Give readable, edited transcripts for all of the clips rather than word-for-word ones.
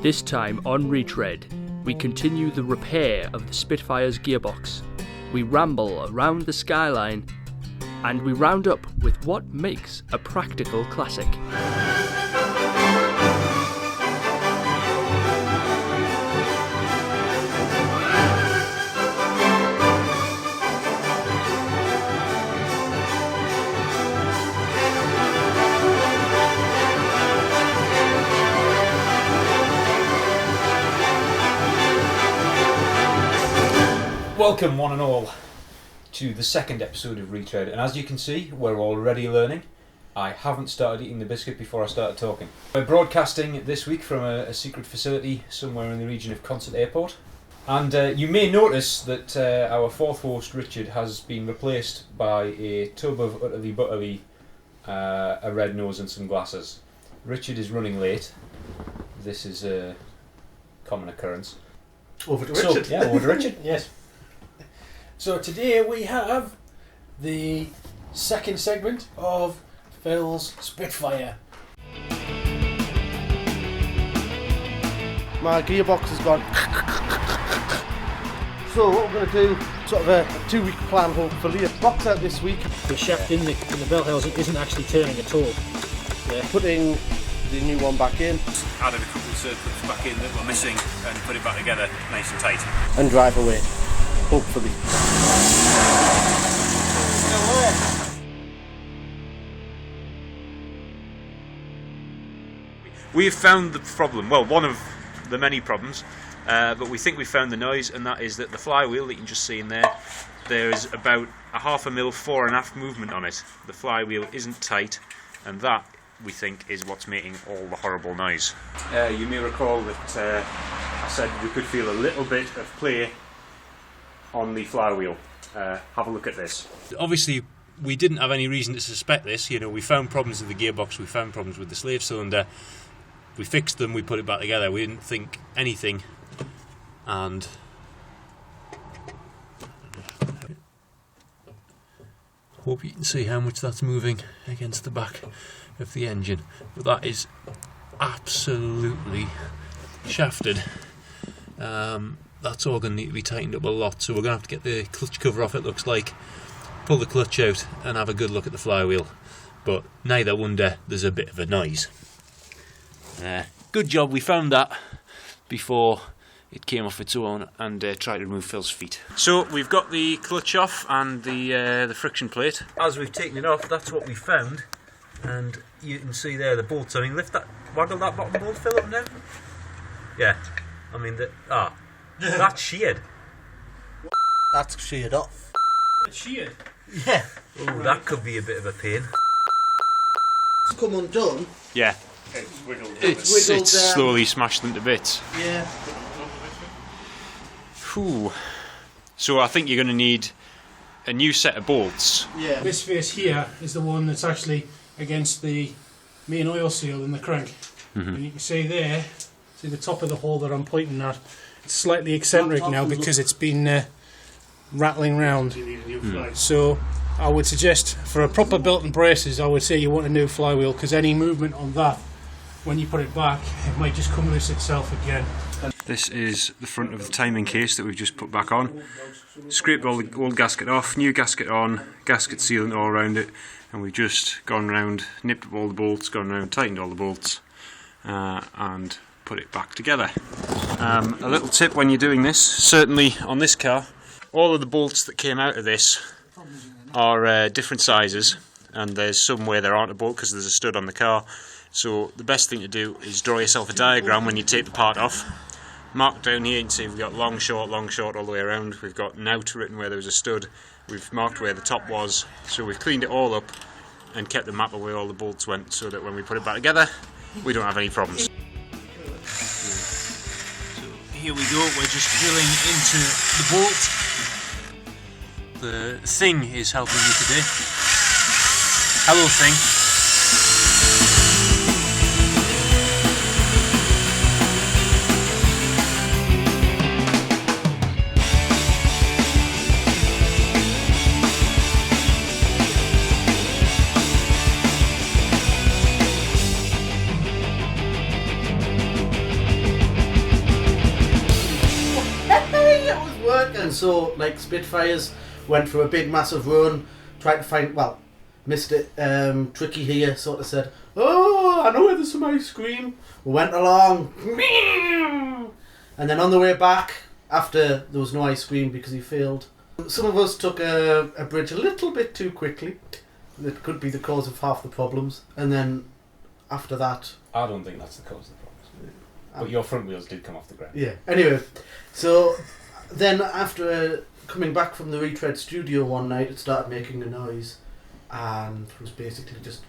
This time on ReTREAD, we continue the repair of the Spitfire's gearbox. We ramble around the Skyline, and we round up with what makes a practical classic. Welcome one and all to the second episode of ReTREAD, and as you can see, we're already learning. I haven't started eating the biscuit before I started talking. We're broadcasting this week from a secret facility somewhere in the region of Concert Airport, and you may notice that our fourth host Richard has been replaced by a tub of utterly buttery, a red nose and some glasses. Richard is running late. This is a common occurrence. Over to Richard. Yeah, over to Richard. Yes. So today we have the second segment of Phil's Spitfire. My gearbox has gone. So what we're going to do, sort of a 2-week plan hopefully. Box out this week. The shaft in the bell housing isn't actually turning at all. Yeah. Putting the new one back in. Added a couple of circuits back in that were missing and put it back together nice and tight. And drive away. Hopefully. We have found the problem, well, one of the many problems, but we think we found the noise, and that is that the flywheel that you can just see in there is about a 0.5 mm, 4.5 movement on it. The flywheel isn't tight, and that, we think, is what's making all the horrible noise. You may recall that I said we could feel a little bit of play on the flywheel. Have a look at this. Obviously, we didn't have any reason to suspect this. You know, we found problems with the gearbox, we found problems with the slave cylinder. We fixed them, we put it back together. We didn't think anything, and hope you can see how much that's moving against the back of the engine. But that is absolutely shafted. That's all going to need to be tightened up a lot, so we're going to have to get the clutch cover off, it looks like, pull the clutch out and have a good look at the flywheel. But neither wonder there's a bit of a noise. Good job we found that before it came off its own and tried to remove Phil's feet. So we've got the clutch off and the friction plate. As we've taken it off, that's what we found, and you can see there the bolts. I mean, waggle that bottom bolt, Phil, up and down. Yeah, I mean that's sheared. That's sheared off. It's sheared? Yeah. Oh, that could be a bit of a pain. It's come undone. Yeah. It's slowly smashed into bits. Yeah. Whew. So I think you're going to need a new set of bolts. Yeah. This face here is the one that's actually against the main oil seal in the crank. And you can see there, see the top of the hole that I'm pointing at. It's slightly eccentric now because it's been rattling round. So I would suggest for a proper belt and braces, I would say you want a new flywheel, because any movement on that, when you put it back, it might just come loose itself again. This is the front of the timing case that we've just put back on. Scraped all the old gasket off, new gasket on, gasket sealant all around it, and we've just gone round, nipped up all the bolts, gone round, tightened all the bolts, and put it back together. A little tip when you're doing this, certainly on this car, all of the bolts that came out of this are different sizes, and there's some where there aren't a bolt because there's a stud on the car. So the best thing to do is draw yourself a diagram when you take the part off. Mark down here, you can see we've got long, short all the way around. We've got nout written where there was a stud. We've marked where the top was. So we've cleaned it all up and kept the map of where all the bolts went, so that when we put it back together, we don't have any problems. Here we go, we're just drilling into the bolt. The Thing is helping me today. Hello Thing. and so like Spitfires went for a big massive run, tried to find, well, missed it, Tricky here sort of said, oh, I know where there's some ice cream. We went along, and then on the way back, after there was no ice cream because he failed, some of us took a bridge a little bit too quickly. That could be the cause of half the problems, and then after that... I don't think that's the cause of the problems. But your front wheels did come off the ground. Yeah, anyway, so then after coming back from the ReTREAD studio one night, it started making a noise and was basically just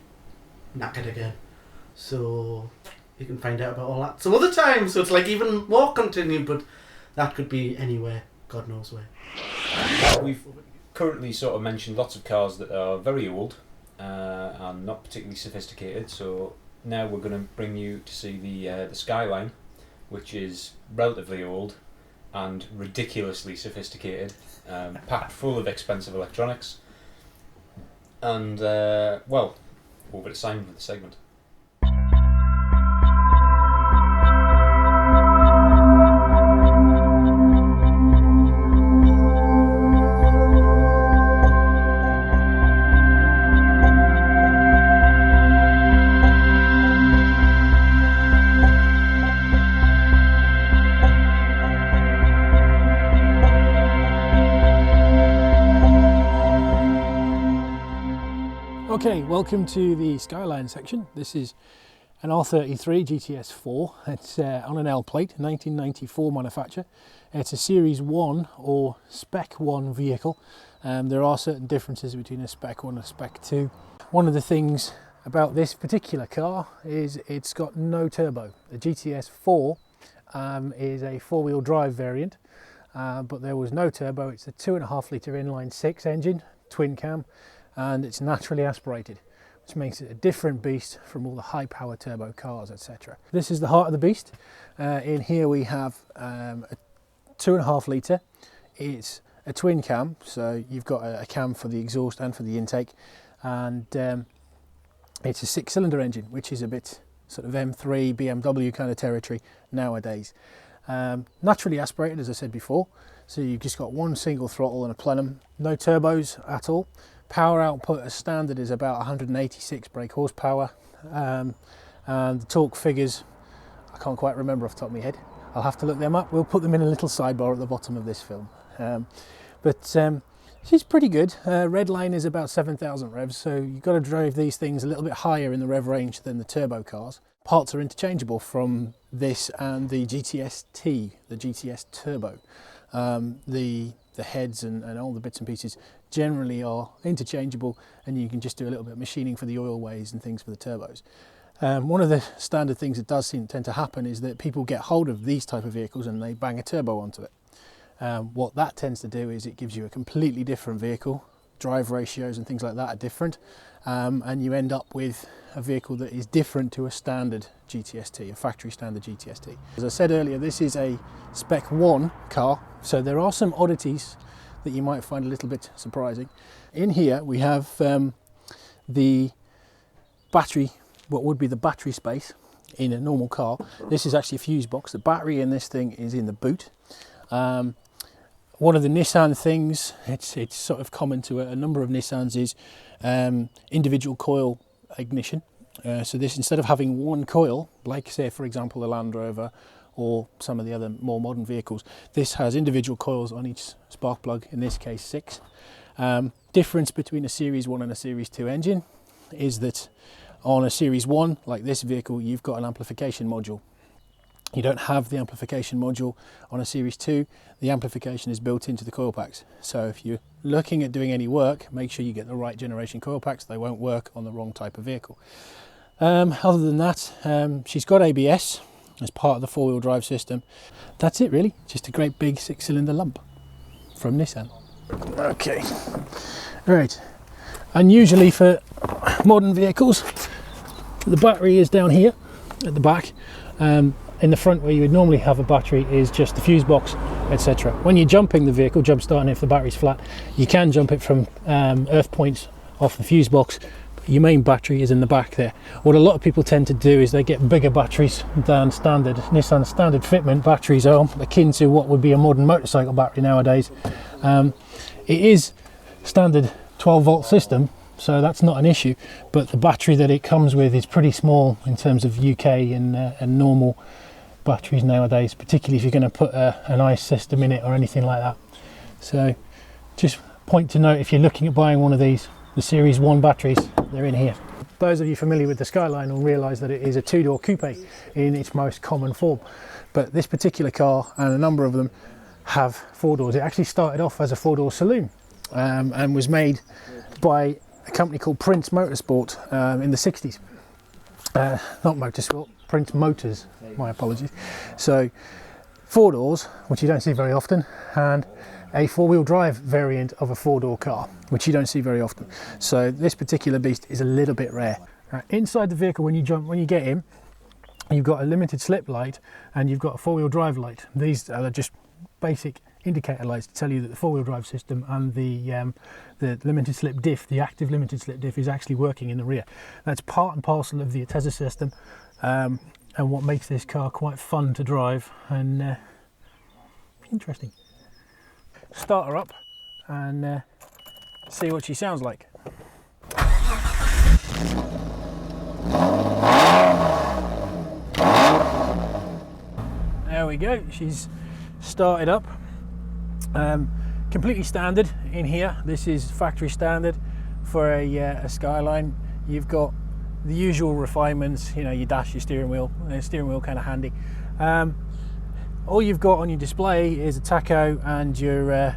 knackered again. So you can find out about all that some other time, so it's like even more continued, but that could be anywhere, God knows where. We've currently sort of mentioned lots of cars that are very old and not particularly sophisticated, so now we're going to bring you to see the Skyline, which is relatively old and ridiculously sophisticated, packed full of expensive electronics. And, well, over to Simon for the segment. Okay, welcome to the Skyline section. This is an R33 GTS4. It's on an L plate, 1994 manufacture. It's a Series 1 or Spec 1 vehicle. There are certain differences between a Spec 1 and a Spec 2. One of the things about this particular car is it's got no turbo. The GTS4 is a four-wheel drive variant, but there was no turbo. It's a 2.5 litre inline 6 engine, twin cam, and it's naturally aspirated, which makes it a different beast from all the high power turbo cars, etc. This is the heart of the beast. In here we have a 2.5 litre. It's a twin cam, so you've got a cam for the exhaust and for the intake, and it's a 6-cylinder engine, which is a bit sort of M3 BMW kind of territory nowadays. Naturally aspirated, as I said before, so you've just got one single throttle and a plenum, no turbos at all. Power output as standard is about 186 brake horsepower, and the torque figures I can't quite remember off the top of my head. I'll have to look them up. We'll put them in a little sidebar at the bottom of this film. But she's pretty good. Red line is about 7,000 revs, so you've got to drive these things a little bit higher in the rev range than the turbo cars. Parts are interchangeable from this and the GTS-T, the GTS Turbo. The heads and all the bits and pieces generally are interchangeable, and you can just do a little bit of machining for the oil ways and things for the turbos. One of the standard things that does tend to happen is that people get hold of these type of vehicles and they bang a turbo onto it. What that tends to do is it gives you a completely different vehicle. Drive ratios and things like that are different, and you end up with a vehicle that is different to a standard GTS-T, a factory standard GTS-T. As I said earlier, this is a Spec 1 car, so there are some oddities that you might find a little bit surprising. In here we have the battery, what would be the battery space in a normal car. This is actually a fuse box. The battery in this thing is in the boot. One of the Nissan things, it's sort of common to a number of Nissans, is individual coil ignition. So this, instead of having one coil, like say for example the Land Rover or some of the other more modern vehicles, this has individual coils on each spark plug, in this case 6. Difference between a Series 1 and a Series 2 engine is that on a Series 1, like this vehicle, you've got an amplification module. You don't have the amplification module on a Series 2. The amplification is built into the coil packs. So if you're looking at doing any work, make sure you get the right generation coil packs. They won't work on the wrong type of vehicle. Other than that, she's got ABS as part of the four-wheel drive system. That's it really, just a great big 6-cylinder lump from Nissan. Okay, right. Unusually for modern vehicles, the battery is down here at the back. In the front, where you would normally have a battery, is just the fuse box, etc. When you're jumping the vehicle, jump starting, if the battery's flat, you can jump it from earth points off the fuse box, your main battery is in the back there. What a lot of people tend to do is they get bigger batteries than standard. Nissan standard fitment batteries are akin to what would be a modern motorcycle battery nowadays. It is standard 12 volt system, so that's not an issue, but the battery that it comes with is pretty small in terms of UK and normal batteries nowadays, particularly if you're going to put an ICE system in it or anything like that. So just point to note, if you're looking at buying one of these, the Series 1 batteries, they're in here. Those of you familiar with the Skyline will realise that it is a two-door coupe in its most common form, but this particular car and a number of them have four doors. It actually started off as a four-door saloon and was made by a company called Prince Motorsport in the 60s. Not Motorsport, Prince Motors, my apologies. So four doors, which you don't see very often, and a four-wheel drive variant of a four-door car, which you don't see very often. So this particular beast is a little bit rare. Inside the vehicle, when you get in, you've got a limited slip light and you've got a four-wheel drive light. These are just basic indicator lights to tell you that the four-wheel drive system and the limited slip diff, the active limited slip diff, is actually working in the rear. That's part and parcel of the Atezza system, and what makes this car quite fun to drive and interesting. Start her up and see what she sounds like. There we go, she's started up. Completely standard in here. This is factory standard for a Skyline. You've got the usual refinements, you know, your dash, your steering wheel kind of handy. All you've got on your display is a tacho and your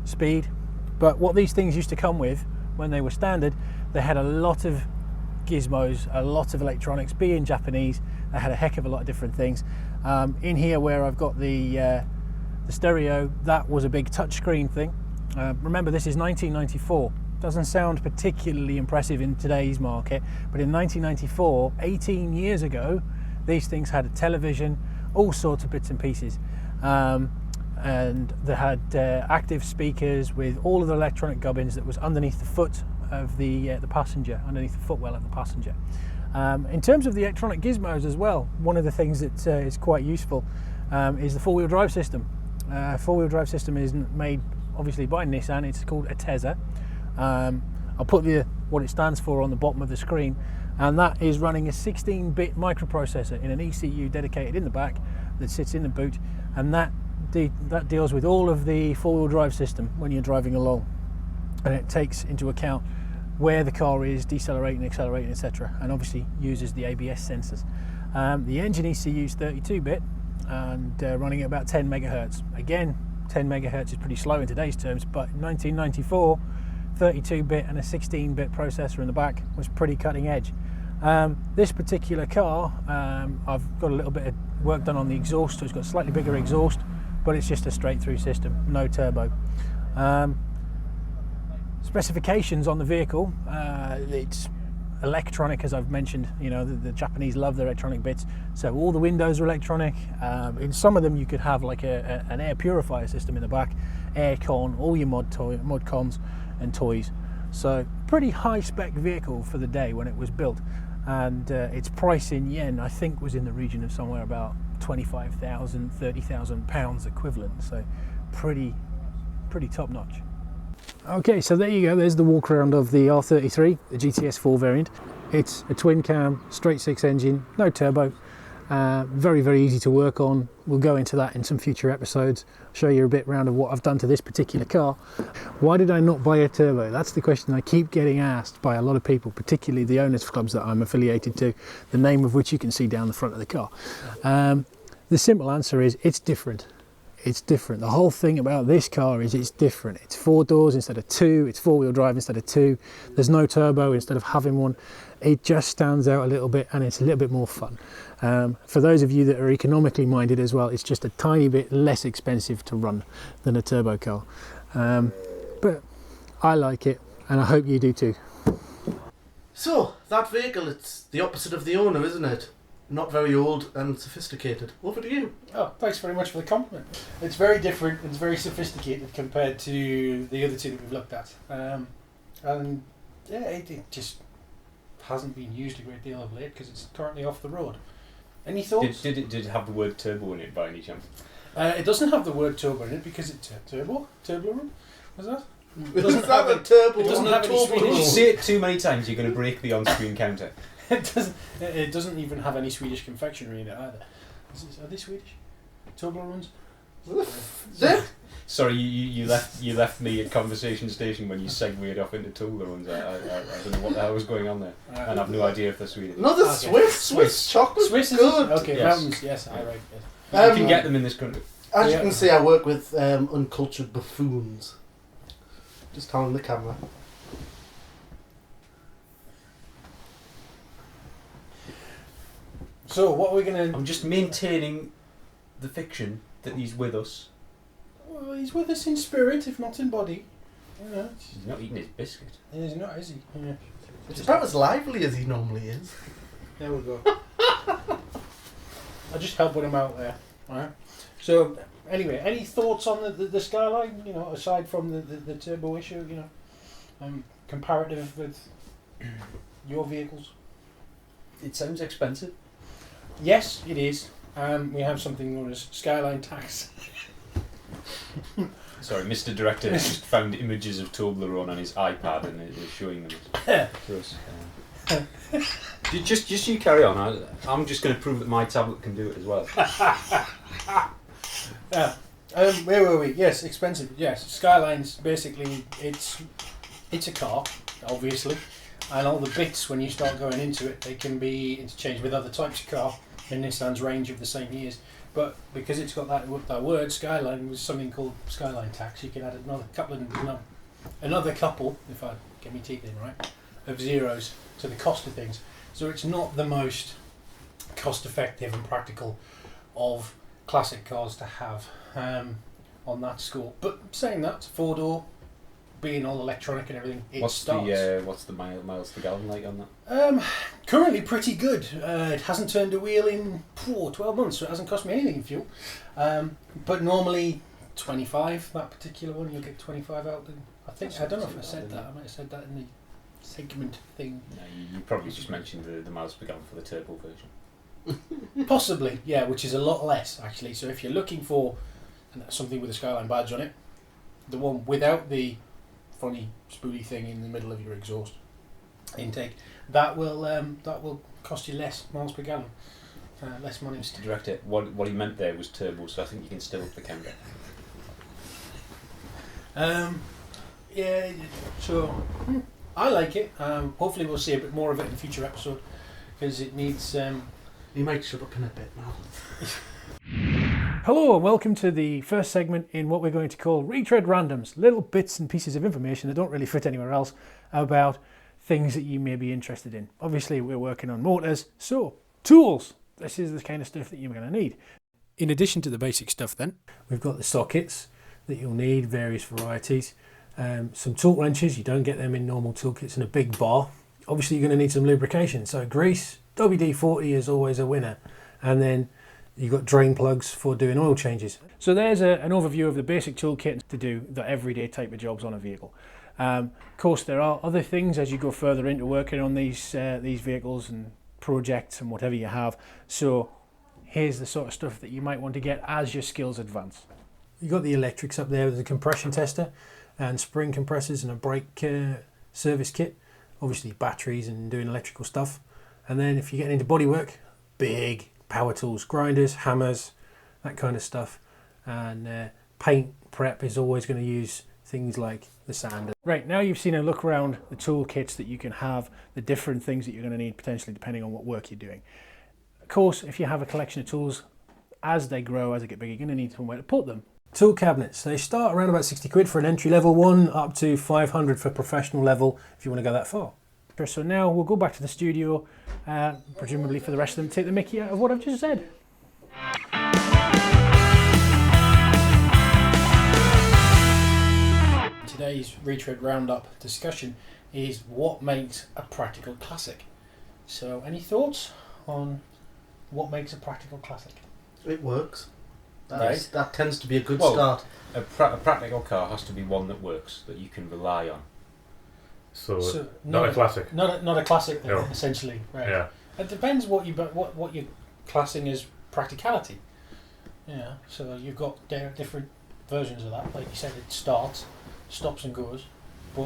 speed, but what these things used to come with when they were standard, they had a lot of gizmos, a lot of electronics. Being Japanese, they had a heck of a lot of different things. In here where I've got the stereo, that was a big touchscreen thing. Remember, this is 1994. Doesn't sound particularly impressive in today's market, but in 1994, 18 years ago, these things had a television, all sorts of bits and pieces, and they had active speakers with all of the electronic gubbins that was underneath the foot of the passenger, underneath the footwell of the passenger. In terms of the electronic gizmos as well, one of the things that is quite useful is the four-wheel drive system. Four-wheel drive system is made obviously by Nissan. It's called Atezza. I'll put what it stands for on the bottom of the screen, and that is running a 16-bit microprocessor in an ECU dedicated in the back that sits in the boot, and that deals with all of the four-wheel drive system when you're driving along, and it takes into account where the car is, decelerating, accelerating, etc., and obviously uses the ABS sensors. The engine ECU is 32-bit and running at about 10 megahertz. Again, 10 megahertz is pretty slow in today's terms, but in 1994, 32-bit and a 16-bit processor in the back was pretty cutting edge. This particular car, I've got a little bit of work done on the exhaust, so it's got slightly bigger exhaust, but it's just a straight-through system, no turbo. Specifications on the vehicle, it's electronic, as I've mentioned. You know, the Japanese love their electronic bits, so all the windows are electronic. In some of them you could have like an air purifier system in the back, aircon, all your mod cons and toys. So pretty high spec vehicle for the day when it was built, and its price in yen I think was in the region of somewhere about 25,000, 30,000 pounds equivalent, so pretty top notch. Okay, so there you go, there's the walk around of the R33, the GTS4 variant. It's a twin cam, straight six engine, no turbo, very, very easy to work on. We'll go into that in some future episodes, show you a bit round of what I've done to this particular car. Why did I not buy a turbo? That's the question I keep getting asked by a lot of people, particularly the owners clubs that I'm affiliated to, the name of which you can see down the front of the car. The simple answer is it's different. It's different. The whole thing about this car is it's different. It's four doors instead of two, it's four-wheel drive instead of two, there's no turbo instead of having one. It just stands out a little bit, and it's a little bit more fun. For those of you that are economically minded as well, it's just a tiny bit less expensive to run than a turbo car. But I like it, and I hope you do too. So, that vehicle, it's the opposite of the owner, isn't it? Not very old and sophisticated. Over to you. Oh, thanks very much for the compliment. It's very different, it's very sophisticated compared to the other two that we've looked at. And yeah, it just hasn't been used a great deal of late because it's currently off the road. Any thoughts? Did it have the word turbo in it by any chance? It doesn't have the word turbo in it because it's turbo room. Was that? It doesn't have a turbo. It doesn't on have the any turbo. If you Swedish. say it too many times, you're going to break the on-screen counter. It doesn't even have any Swedish confectionery in it either. Are they Swedish? Toblerones? Sorry, you left me at conversation station when you segued off into Toblerones. I don't know what the hell was going on there, and I've no idea if they're Swedish. No, the Okay. Swiss chocolate. Swiss is good. Okay, Yes. Rambles, yes, I right. Yes. You can get them in this country. As you Yeah. can see, I work with uncultured buffoons. Just telling the camera. So, what are we going to... I'm just maintaining the fiction that he's with us. Well, he's with us in spirit, if not in body. You know, He's not eating his biscuit. he's not, is he? Yeah. It's about as lively as he normally is. There we go. I just helping him out there. Alright. So, anyway, any thoughts on the Skyline? You know, aside from the turbo issue, you know, comparative with your vehicles? It sounds expensive. Yes, it is. We have something known as Skyline tax. Sorry, Mr. Director has just found images of Toblerone on his iPad and is showing them to us. Just you carry on. I'm just going to prove that my tablet can do it as well. Where were we? Yes, expensive. Yes, Skyline's basically it's a car, obviously, and all the bits when you start going into it, they can be interchanged with other types of car in Nissan's range of the same years. But because it's got that word Skyline was something called Skyline tax, you can add another couple, if I get my teeth in right, of zeros to the cost of things. So it's not the most cost effective and practical of classic cars to have on that score. But saying that, 4-door, being all electronic and everything, What's the miles per gallon like on that? Currently pretty good. It hasn't turned a wheel in 12 months, so it hasn't cost me anything in fuel. But normally 25, that particular one, you'll get 25 out. I think, I don't know if I said that, I might have said that in the segment thing. No, you probably just mentioned the miles per gallon for the turbo version. Possibly, yeah, which is a lot less actually. So if you're looking for something with a Skyline badge on it, the one without the funny spoony thing in the middle of your exhaust intake, that will cost you less miles per gallon, less money. Mr. Director, what he meant there was turbo, so I think you can still up the counter. Yeah, so I like it. Hopefully we'll see a bit more of it in a future episode because it needs. You might shut up in a bit now. Hello and welcome to the first segment in what we're going to call ReTREAD Randoms, little bits and pieces of information that don't really fit anywhere else about things that you may be interested in. Obviously we're working on motors, so tools. This is the kind of stuff that you're going to need. In addition to the basic stuff then, we've got the sockets that you'll need, various varieties, some torque wrenches, you don't get them in normal toolkits, and a big bar. Obviously you're going to need some lubrication, so grease, WD-40 is always a winner, and then you've got drain plugs for doing oil changes. So there's an overview of the basic toolkit to do the everyday type of jobs on a vehicle. Of course, there are other things as you go further into working on these vehicles and projects and whatever you have. So here's the sort of stuff that you might want to get as your skills advance. You've got the electrics up there with a compression tester and spring compressors and a brake service kit. Obviously batteries and doing electrical stuff. And then if you're getting into bodywork, big power tools, grinders, hammers, that kind of stuff. And paint prep is always going to use things like the sander. Right, now you've seen a look around the tool kits that you can have, the different things that you're going to need potentially depending on what work you're doing. Of course, if you have a collection of tools, as they grow, as they get bigger, you're going to need somewhere to put them. Tool cabinets, they start around about 60 quid for an entry level one, up to 500 for professional level if you want to go that far. So now we'll go back to the studio, presumably for the rest of them, take the mickey out of what I've just said. Today's ReTREAD Roundup discussion is what makes a practical classic. So any thoughts on what makes a practical classic? It works. Right. That tends to be a good Well, start. A practical car has to be one that works, that you can rely on. So not a classic. Not a classic then, No. essentially. Right. Yeah. It depends what you're classing as practicality. Yeah. So you've got different versions of that. Like you said, it starts, stops and goes. But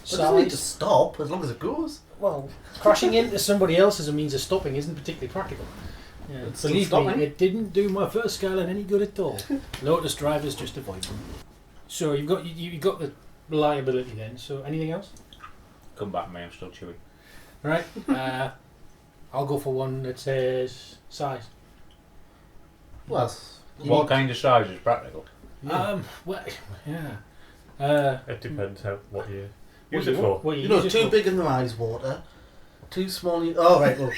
It doesn't need to size, stop as long as it goes. well, crashing into somebody else as a means of stopping isn't particularly practical. Yeah. It's still Believe stopping. me, it didn't do my first Skyline any good at all. Lotus drivers just avoid them. So you've got the reliability then. So anything else? Come back, mate. I'm still chewing. Right. I'll go for one that says size. Well, What kind of size is practical? Well, yeah. It depends what you What use you it for. what you you know, use it too for. big in the eyes water, too small. Oh right, well,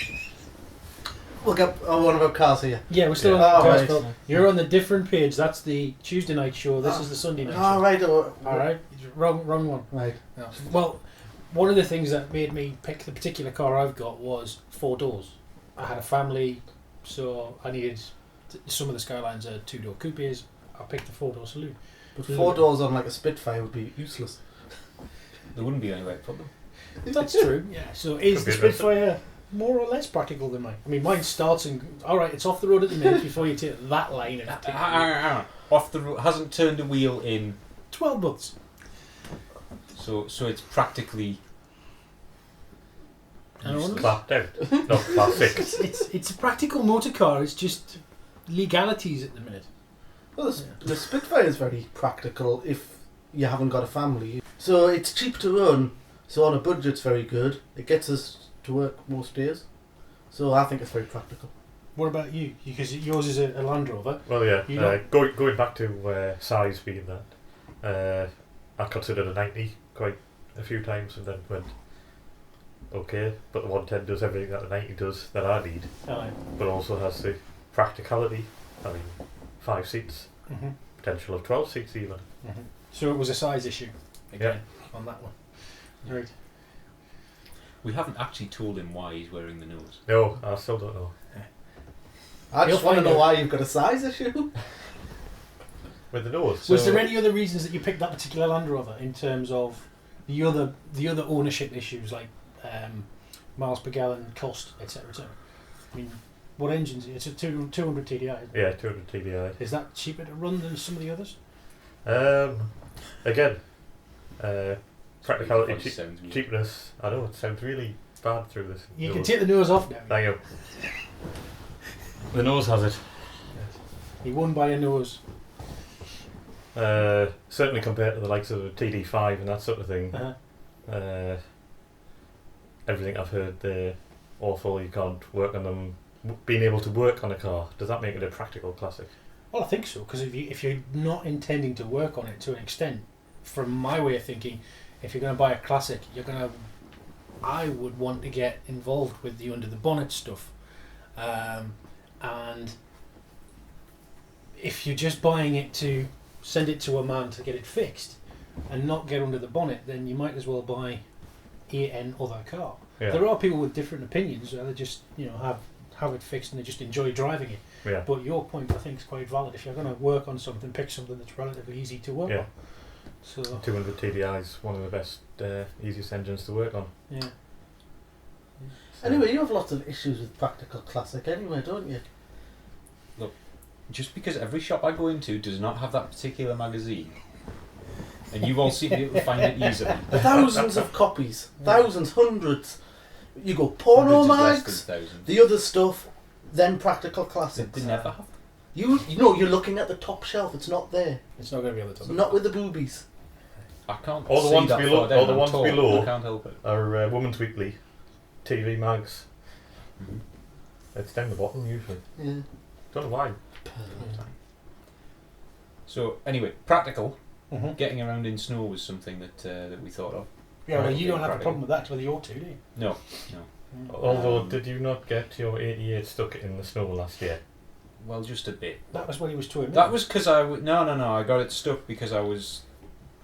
we'll get one of our cars here. Yeah, we're still Yeah. on Oh, the right. Phil. You're on the different page. That's the Tuesday night show. This is the Sunday night Oh show. right, All right. Wrong one. right. No. Well, one of the things that made me pick the particular car I've got was 4 doors. I had a family, so I needed some of the Skylines are 2-door coupes. I picked the 4-door saloon. But 4 doors on like a Spitfire would be useless. There wouldn't be anywhere to put them. That's true. Yeah. So is Could the be a bit- Spitfire more or less practical than mine? I mean, mine starts and all right, it's off the road at the minute before you take that line and take Hang on. Off the hasn't turned a wheel in, 12 months. so it's practically. And useless. Clapped out. Not classic. It's a practical motor car. It's just legalities at the minute. Well, the Spitfire is very practical if you haven't got a family. So it's cheap to run. So on a budget, it's very good. It gets us to work most days. So I think it's very practical. What about you? Because yours is a Land Rover. Well, yeah. You know- Going back to size being that, I considered a 90 quite a few times and then went, okay, but the 110 does everything that the 90 does that I need, but also has the practicality. I mean, 5 seats, Mm-hmm. potential of 12 seats even. Mm-hmm. So it was a size issue again on that one. Right. We haven't actually told him why he's wearing the nose. No, I still don't know. I just You'll want to find know out. why you've got a size issue. With the nose. Was so- there any other reasons that you picked that particular Land Rover in terms of the other ownership issues like miles per gallon, cost, etc., etc.? I mean, what engines? It's a 200 TDI. Isn't it? Yeah, 200 TDI. Is that cheaper to run than some of the others? Again, practicality, It sounds weird. cheapness. I know it sounds really bad through this. You can nose. take the nose off now. Thank you. The nose has it. He won by a nose. Certainly compared to the likes of a TD5 and that sort of thing. Uh-huh. Everything I've heard, they're awful. You can't work on them. Being able to work on a car, does that make it a practical classic? Well, I think so, because if you're not intending to work on it to an extent, from my way of thinking, if you're going to buy a classic, I would want to get involved with the under the bonnet stuff, and if you're just buying it to send it to a man to get it fixed and not get under the bonnet, then you might as well buy an other car. Yeah. There are people with different opinions where they just have it fixed and they just enjoy driving it. Yeah. But your point, I think, is quite valid. If you're going to work on something, pick something that's relatively easy to work Yeah. on. So 200 TDI is one of the best, easiest engines to work on. yeah, So- Anyway, you have lots of issues with practical classic anyway, don't you? Just because every shop I go into does not have that particular magazine, and you all seem to be able to find it easily. Thousands of copies. Thousands, hundreds. You go porno Hundreds is less mags, than thousands. the other stuff, then practical They classics. never have. You know, you're looking at the top shelf, it's not there. it's not going to be on the top. It's not with the boobies. I can't. All the see ones that below- far down. all the I'm ones tall. below. I can't help it. Our Women's Weekly TV mags. Mhm. It's down the bottom usually. Yeah. Don't know why. So anyway, practical. Mm-hmm. Getting around in snow was something that we thought of. Yeah, well, you don't have a Practical. problem with that with your two, do you? No. Although, Um, did you not get your 88 stuck in the snow last year? Well, just a bit. That was when he was touring. That was because no. I got it stuck because I was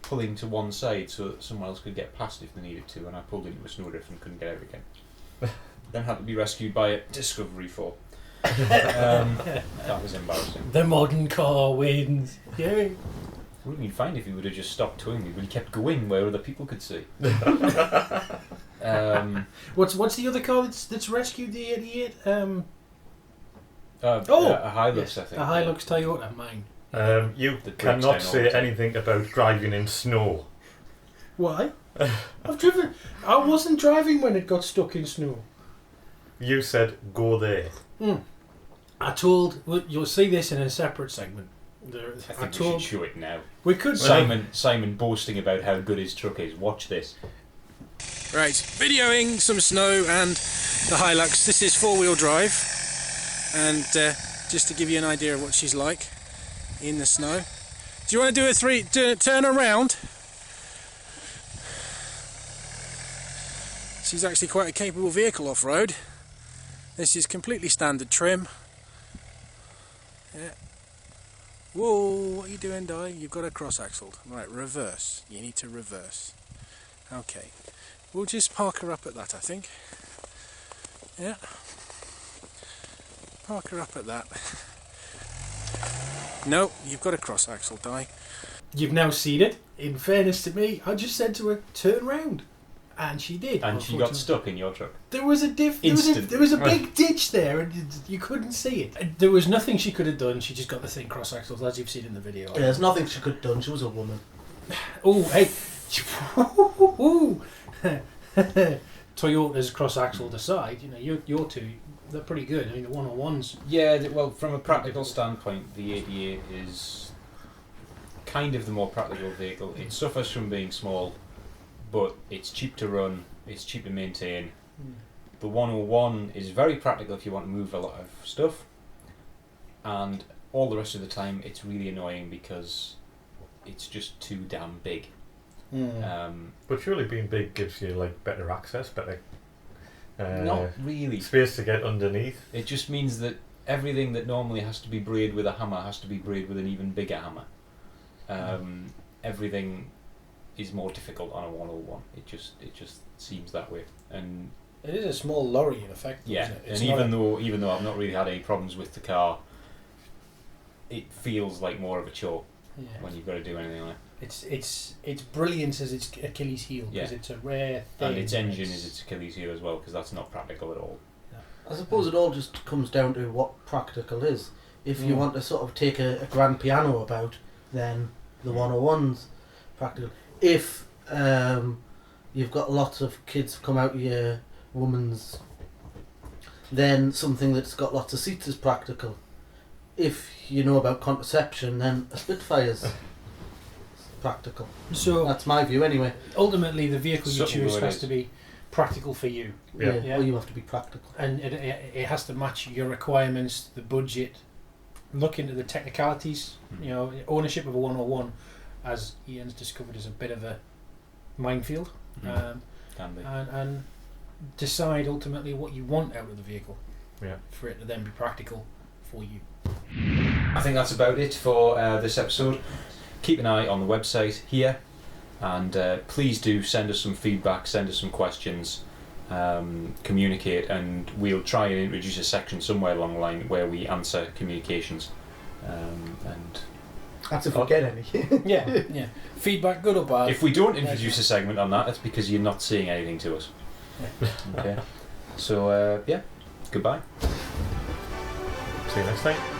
pulling to one side so that someone else could get past if they needed to, and I pulled into a snowdrift and couldn't get out again. Then had to be rescued by a Discovery 4. That was embarrassing. the modern car wins. Yay! would have been fine if he would have just stopped towing me, but he kept going where other people could see. What's the other car that's rescued the 88? A Hilux, yes, I think. A Hilux Toyota, mine. You That breaks cannot down all say the time. anything about driving in snow. Why? I've driven. I wasn't driving when it got stuck in snow. You said go there. I told. Well, you'll see this in a separate segment. I think we should show it now. We could. Simon boasting about how good his truck is. Watch this. Right, videoing some snow and the Hilux. This is 4-wheel drive, and just to give you an idea of what she's like in the snow. Do you want to do a turn around? She's actually quite a capable vehicle off-road. This is completely standard trim. Yeah. Whoa, what are you doing, Di? You've got a cross-axled. Right, reverse. You need to reverse. Okay. We'll just park her up at that, I think. Yeah. Park her up at that. No, you've got a cross-axle, Di. You've now seen it. In fairness to me, I just said to her, turn round. And she did. And she got stuck in your truck. There was a there was a big ditch there, and you couldn't see it. And there was nothing she could have done. She just got the thing cross-axled, as you've seen in the video. Yeah, there's nothing she could have done. She was a woman. Oh, hey. Toyota's cross-axled aside, your two, they're pretty good. I mean, the 101s. Yeah, well, from a practical standpoint, the 88 is kind of the more practical vehicle. It suffers from being small, but it's cheap to run, it's cheap to maintain. The 101 is very practical if you want to move a lot of stuff, and all the rest of the time it's really annoying because it's just too damn big. But surely being big gives you like better access, better not really. space to get underneath. It just means that everything that normally has to be braided with a hammer has to be braided with an even bigger hammer. Everything is more difficult on a 101. It just seems that way. And it is a small lorry in effect. Yeah, Isn't it? It's and not even though I've not really had any problems with the car, it feels like more of a chore when you've got to do anything on it. It's brilliant as its Achilles heel because it's a rare thing. And its engine is its Achilles heel as well because that's not practical at all. I suppose it all just comes down to what practical is. If you want to sort of take a grand piano about, then the 101's practical. If you've got lots of kids come out of your woman's, then something that's got lots of seats is practical. If you know about contraception, then a Spitfire's practical. So that's my view anyway. Ultimately, the vehicle you Something choose like has this. to be practical for you. Yeah. Yeah. Well, you have to be practical. And it has to match your requirements, the budget, look into the technicalities. Ownership of a 101, as Ian's discovered, is a bit of a minefield. Can be. And decide ultimately what you want out of the vehicle. Yeah. For it to then be practical for you. I think that's about it for this episode. Keep an eye on the website here, and please do send us some feedback, send us some questions, communicate, and we'll try and introduce a section somewhere along the line where we answer communications. And That's if we get any. Yeah. Feedback, good or bad. if we don't introduce a segment on that, it's because you're not saying anything to us. Okay. So goodbye. See you next time.